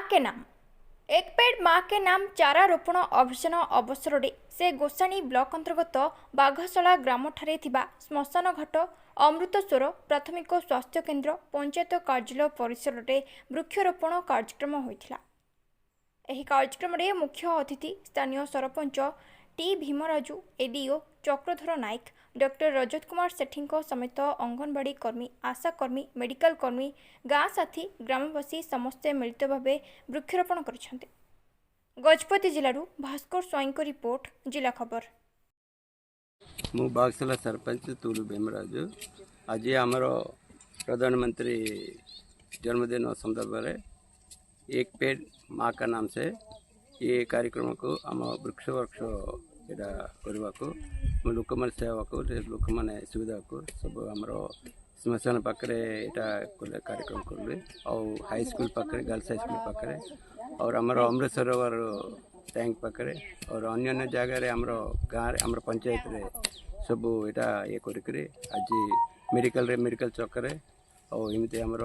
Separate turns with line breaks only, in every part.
के नाम एक पेड़ माँ के नाम चारा रोपण अभियान अवसर में से गोसाणी ब्लॉक अंतर्गत बाघशाला ग्राम ठारे थिबा श्मशान घाट अमृतस्वर प्राथमिक स्वास्थ्य केन्द्र पंचायत कार्यालय परिसर में वृक्षरोपण कार्यक्रम होइथिला। एही कार्यक्रम में मुख्य अतिथि स्थानीय सरपंच टी भीमराजू, एडीओ चक्रधर नायक, डॉक्टर रजत कुमार सेठी समेत अंगनवाड़ी कर्मी, आशा कर्मी, मेडिकल कर्मी, गाँ साथी, ग्रामवासी समस्ते मिलित भाव वृक्षरोपण कर। गजपति जिलू भास्कर स्वाई रिपोर्ट जिला खबर।
मु बागशाला सरपंच तुलु भीमराजू। आज आमर प्रधानमंत्री जन्मदिन संदर्भ में एक पेड़ माँ का नाम से ये कार्यक्रम को आम वृक्ष वृक्ष करने को लोक मैंने सेवा को लोक मैंने सुविधा को सब आमर श्मशान पाखे यहाँ कार्यक्रम करें और हाई स्कूल पाखे गर्ल्स हाई स्कूल पाखे और आमर अमृतसर टैंक पाखे और अन्य जगह आमर गाँव आमर पंचायत रे सब यहाँ ये कर आज मेडिकल चक्कर और एमती आमर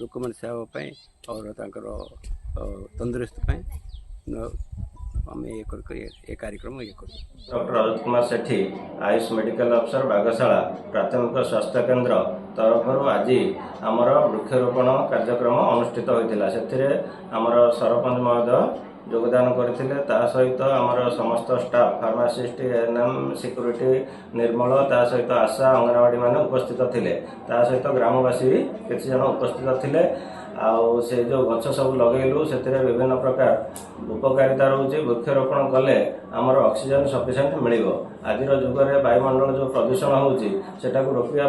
लोक मैंने सेवाई और तंदुरुस्त आम ये कार्यक्रम ये कर।
डॉक्टर रजत कुमार सेठी आयुष मेडिकल अफसर बागशाला प्राथमिक स्वास्थ्य केन्द्र तरफ आज आमर वृक्षरोपण कार्यक्रम अनुष्ठित होता से आमर सरपंच महोदय योगदान करते सहित आमर समस्त स्टाफ फार्मासीस्ट एएनएम सिक्यूरीटी निर्मल सहित आशा अंगनवाड़ी मैंने उपस्थित थे सहित ग्रामवासी भी किसी जन उपस्थित थे आउ से जो गछ सब लगेलु से विभिन्न प्रकार उपकारिता रोचे वृक्षरोपण कले आमर ऑक्सीजन सफिशिएंट मिलिबो। आज जुगे वायुमंडल जो प्रदूषण होउची सेटाको रोकिया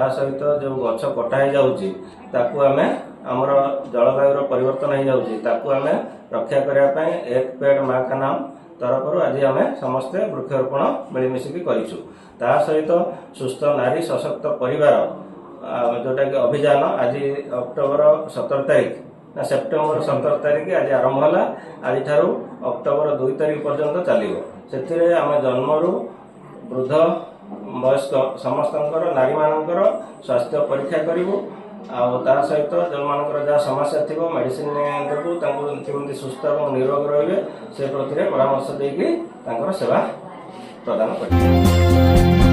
सहित जो गछ कटा हो जाउची ताकू आमे आमर जलवायुर परिवर्तन हो जाउची ताकू आमे रक्षा करने पाई एक पेड़ माँ का नाम तरफ आज आम समस्ते वृक्षरोपण मिलमिशिकी करूँ। ता सहित सुस्थ नारी सशक्त परिवार जोटा कि अभियान आज अक्टोबर 17 तारीख ना सेप्टेम्बर 17 तारीख आज आरंभ है। आज ठारू अक्टोबर 2 तारीख पर्यंत चलो से आम जन्मरू वृद्ध वयस्क समस्त नारी मानकर स्वास्थ्य परीक्षा करूँ आ सहित जो मानकर जहाँ समस्या थी मेडिसिन देवु केमती सुस्थ और निरोग रे से प्रति परामर्श देकी सेवा प्रदान कर।